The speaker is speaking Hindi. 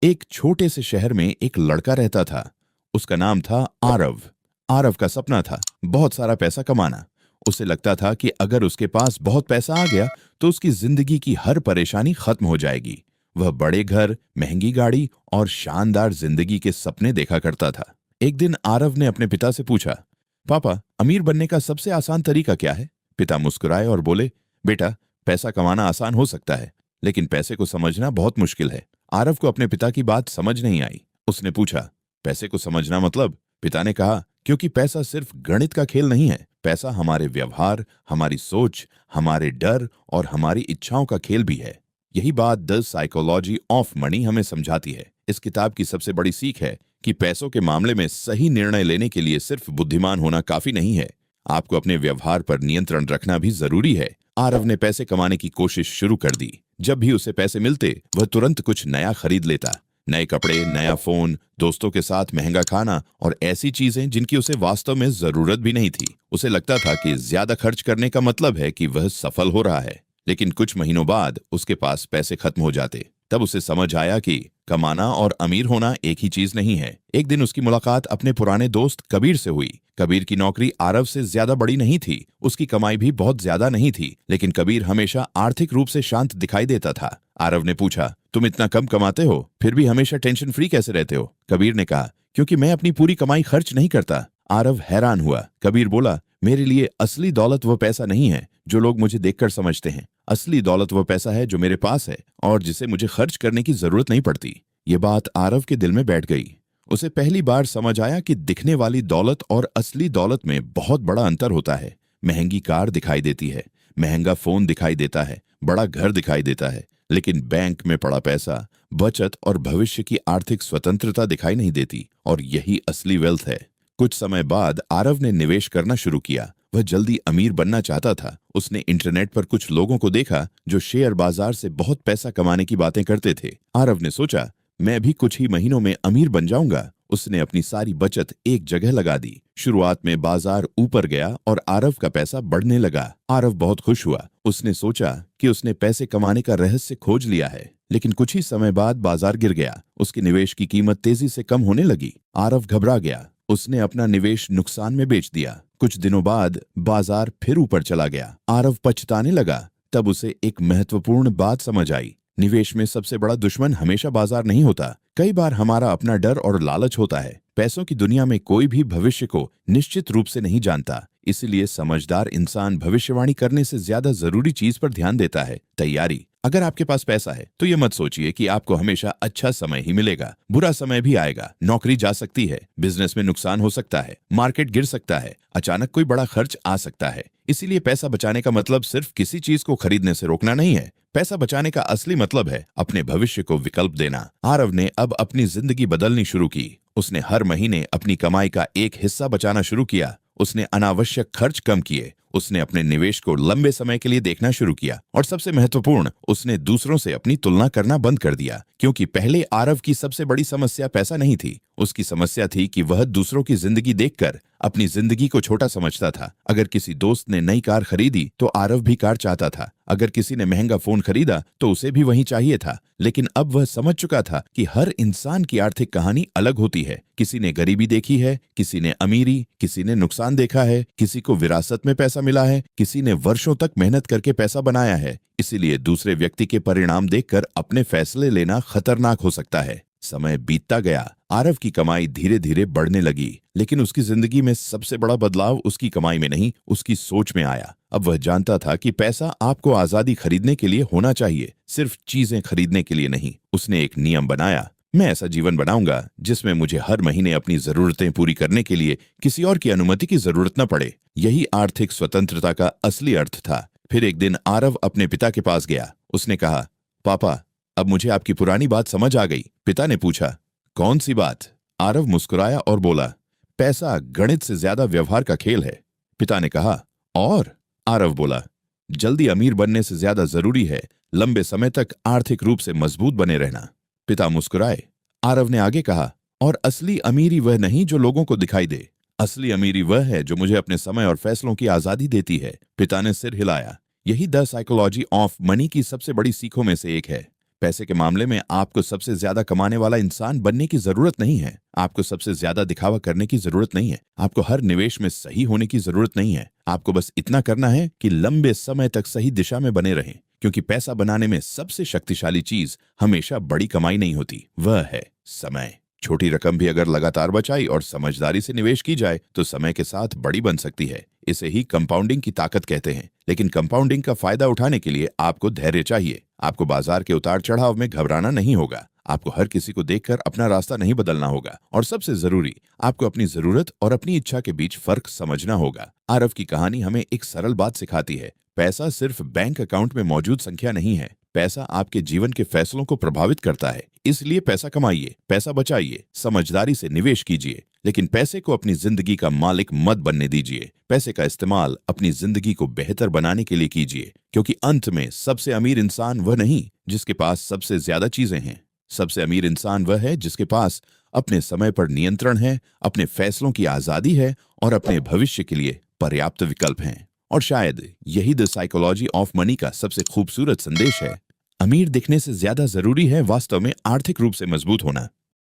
एक छोटे से शहर में एक लड़का रहता था। उसका नाम था आरव। आरव का सपना था बहुत सारा पैसा कमाना। उसे लगता था कि अगर उसके पास बहुत पैसा आ गया तो उसकी जिंदगी की हर परेशानी खत्म हो जाएगी। वह बड़े घर, महंगी गाड़ी और शानदार जिंदगी के सपने देखा करता था। एक दिन आरव ने अपने पिता से पूछा, पापा, अमीर बनने का सबसे आसान तरीका क्या है? पिता मुस्कुराए और बोले, बेटा, पैसा कमाना आसान हो सकता है, लेकिन पैसे को समझना बहुत मुश्किल है। आरव को अपने पिता की बात समझ नहीं आई। उसने पूछा, पैसे को समझना मतलब? पिता ने कहा, क्योंकि पैसा सिर्फ गणित का खेल नहीं है। पैसा हमारे व्यवहार, हमारी सोच, हमारे डर और हमारी इच्छाओं का खेल भी है। यही बात द साइकोलॉजी ऑफ मनी हमें समझाती है। इस किताब की सबसे बड़ी सीख है कि पैसों के मामले में सही निर्णय लेने के लिए सिर्फ बुद्धिमान होना काफी नहीं है, आपको अपने व्यवहार पर नियंत्रण रखना भी जरूरी है। आरव ने पैसे कमाने की कोशिश शुरू कर दी। जब भी उसे पैसे मिलते वह तुरंत कुछ नया खरीद लेता। नए कपड़े, नया फोन, दोस्तों के साथ महंगा खाना और ऐसी चीजें जिनकी उसे वास्तव में जरूरत भी नहीं थी। उसे लगता था कि ज्यादा खर्च करने का मतलब है कि वह सफल हो रहा है। लेकिन कुछ महीनों बाद उसके पास पैसे खत्म हो जाते। तब उसे समझ आया कि कमाना और अमीर होना एक ही चीज नहीं है। एक दिन उसकी मुलाकात अपने पुराने दोस्त कबीर से हुई। कबीर की नौकरी आरव से ज्यादा बड़ी नहीं थी, उसकी कमाई भी बहुत ज्यादा नहीं थी, लेकिन कबीर हमेशा आर्थिक रूप से शांत दिखाई देता था। आरव ने पूछा, तुम इतना कम कमाते हो फिर भी हमेशा टेंशन फ्री कैसे रहते हो? कबीर ने कहा, क्योंकि मैं अपनी पूरी कमाई खर्च नहीं करता। आरव हैरान हुआ। कबीर बोला, मेरे लिए असली दौलत वो पैसा नहीं है जो लोग मुझे देखकर समझते हैं। असली दौलत वो पैसा है जो मेरे पास है और जिसे मुझे खर्च करने की जरूरत नहीं पड़ती। ये बात आरव के दिल में बैठ गई। उसे पहली बार समझ आया कि दिखने वाली दौलत और असली दौलत में बहुत बड़ा अंतर होता है। महंगी कार दिखाई देती है, महंगा फोन दिखाई देता है, बड़ा घर दिखाई देता है, लेकिन बैंक में पड़ा पैसा, बचत और भविष्य की आर्थिक स्वतंत्रता दिखाई नहीं देती। और यही असली वेल्थ है। कुछ समय बाद आरव ने निवेश करना शुरू किया। वह जल्दी अमीर बनना चाहता था। उसने इंटरनेट पर कुछ लोगों को देखा जो शेयर बाजार से बहुत पैसा कमाने की बातें करते थे। आरव ने सोचा, मैं भी कुछ ही महीनों में अमीर बन जाऊंगा। उसने अपनी सारी बचत एक जगह लगा दी। शुरुआत में बाजार ऊपर गया और आरव का पैसा बढ़ने लगा। आरव बहुत खुश हुआ। उसने सोचा कि उसने पैसे कमाने का रहस्य खोज लिया है। लेकिन कुछ ही समय बाद बाजार गिर गया। उसके निवेश की कीमत तेजी से कम होने लगी। आरव घबरा गया। उसने अपना निवेश नुकसान में बेच दिया। कुछ दिनों बाद बाजार फिर ऊपर चला गया। आरव पछताने लगा। तब उसे एक महत्वपूर्ण बात समझ आई। निवेश में सबसे बड़ा दुश्मन हमेशा बाजार नहीं होता। कई बार हमारा अपना डर और लालच होता है। पैसों की दुनिया में कोई भी भविष्य को निश्चित रूप से नहीं जानता। इसलिए समझदार इंसान भविष्यवाणी करने से ज्यादा जरूरी चीज पर ध्यान देता है, तैयारी। अगर आपके पास पैसा है तो ये मत सोचिए कि आपको हमेशा अच्छा समय ही मिलेगा। बुरा समय भी आएगा। नौकरी जा सकती है, बिजनेस में नुकसान हो सकता है, मार्केट गिर सकता है, अचानक कोई बड़ा खर्च आ सकता है। इसीलिए पैसा बचाने का मतलब सिर्फ किसी चीज को खरीदने से रोकना नहीं है। पैसा बचाने का असली मतलब है अपने भविष्य को विकल्प देना। आरव ने अब अपनी जिंदगी बदलनी शुरू की। उसने हर महीने अपनी कमाई का एक हिस्सा बचाना शुरू किया। उसने अनावश्यक खर्च कम किए। उसने अपने निवेश को लंबे समय के लिए देखना शुरू किया और सबसे महत्वपूर्ण, उसने दूसरों से अपनी तुलना करना बंद कर दिया। क्योंकि पहले आरव की सबसे बड़ी समस्या पैसा नहीं थी। उसकी समस्या थी कि वह दूसरों की जिंदगी देखकर अपनी जिंदगी को छोटा समझता था। अगर किसी दोस्त ने नई कार खरीदी तो आरव भी कार चाहता था। अगर किसी ने महंगा फोन खरीदा तो उसे भी वही चाहिए था। लेकिन अब वह समझ चुका था कि हर इंसान की आर्थिक कहानी अलग होती है। किसी ने गरीबी देखी है, किसी ने अमीरी, किसी ने नुकसान देखा है, किसी को विरासत में पैसा मिला है, किसी ने वर्षों तक मेहनत करके पैसा बनाया है। इसीलिए दूसरे व्यक्ति के परिणाम देखकर अपने फैसले लेना खतरनाक हो सकता है। समय बीतता गया। आरव की कमाई धीरे धीरे बढ़ने लगी, लेकिन उसकी जिंदगी में सबसे बड़ा बदलाव उसकी कमाई में नहीं, उसकी सोच में आया। अब वह जानता था कि पैसा आपको आजादी खरीदने के लिए होना चाहिए, सिर्फ चीजें खरीदने के लिए नहीं। उसने एक नियम बनाया, मैं ऐसा जीवन बनाऊंगा जिसमें मुझे हर महीने अपनी जरूरतें पूरी करने के लिए किसी और की अनुमति की जरूरत न पड़े। यही आर्थिक स्वतंत्रता का असली अर्थ था। फिर एक दिन आरव अपने पिता के पास गया। उसने कहा, पापा, अब मुझे आपकी पुरानी बात समझ आ गई। पिता ने पूछा, कौन सी बात? आरव मुस्कुराया और बोला, पैसा गणित से ज्यादा व्यवहार का खेल है। पिता ने कहा, और? आरव बोला, जल्दी अमीर बनने से ज्यादा जरूरी है लंबे समय तक आर्थिक रूप से मजबूत बने रहना। पिता मुस्कुराए। आरव ने आगे कहा, और असली अमीरी वह नहीं जो लोगों को दिखाई दे। असली अमीरी वह है जो मुझे अपने समय और फैसलों की आजादी देती है। पिता ने सिर हिलाया। यही द साइकोलॉजी ऑफ मनी की सबसे बड़ी सीखों में से एक है। पैसे के मामले में आपको सबसे ज्यादा कमाने वाला इंसान बनने की जरूरत नहीं है। आपको सबसे ज्यादा दिखावा करने की जरूरत नहीं है। आपको हर निवेश में सही होने की जरूरत नहीं है। आपको बस इतना करना है कि लंबे समय तक सही दिशा में बने रहें, क्योंकि पैसा बनाने में सबसे शक्तिशाली चीज हमेशा बड़ी कमाई नहीं होती, वह है समय। छोटी रकम भी अगर लगातार बचाई और समझदारी से निवेश की जाए तो समय के साथ बड़ी बन सकती है। इसे ही कंपाउंडिंग की ताकत कहते हैं। लेकिन कंपाउंडिंग का फायदा उठाने के लिए आपको धैर्य चाहिए। आपको बाजार के उतार चढ़ाव में घबराना नहीं होगा। आपको हर किसी को देखकर अपना रास्ता नहीं बदलना होगा। और सबसे जरूरी, आपको अपनी जरूरत और अपनी इच्छा के बीच फर्क समझना होगा। आरव की कहानी हमें एक सरल बात सिखाती है। पैसा सिर्फ बैंक अकाउंट में मौजूद संख्या नहीं है। पैसा आपके जीवन के फैसलों को प्रभावित करता है। इसलिए पैसा कमाइए, पैसा बचाइए, समझदारी से निवेश कीजिए, लेकिन पैसे को अपनी जिंदगी का मालिक मत बनने दीजिए। पैसे का इस्तेमाल अपनी जिंदगी को बेहतर बनाने के लिए कीजिए, क्योंकि अंत में सबसे अमीर इंसान वह नहीं जिसके पास सबसे ज्यादा चीजें हैं। सबसे अमीर इंसान वह है जिसके पास अपने समय पर नियंत्रण है, अपने फैसलों की आजादी है और अपने भविष्य के लिए पर्याप्त विकल्प हैं। और शायद यही द साइकोलॉजी ऑफ मनी का सबसे खूबसूरत संदेश है। अमीर दिखने से ज्यादा जरूरी है वास्तव में आर्थिक रूप से मजबूत होना।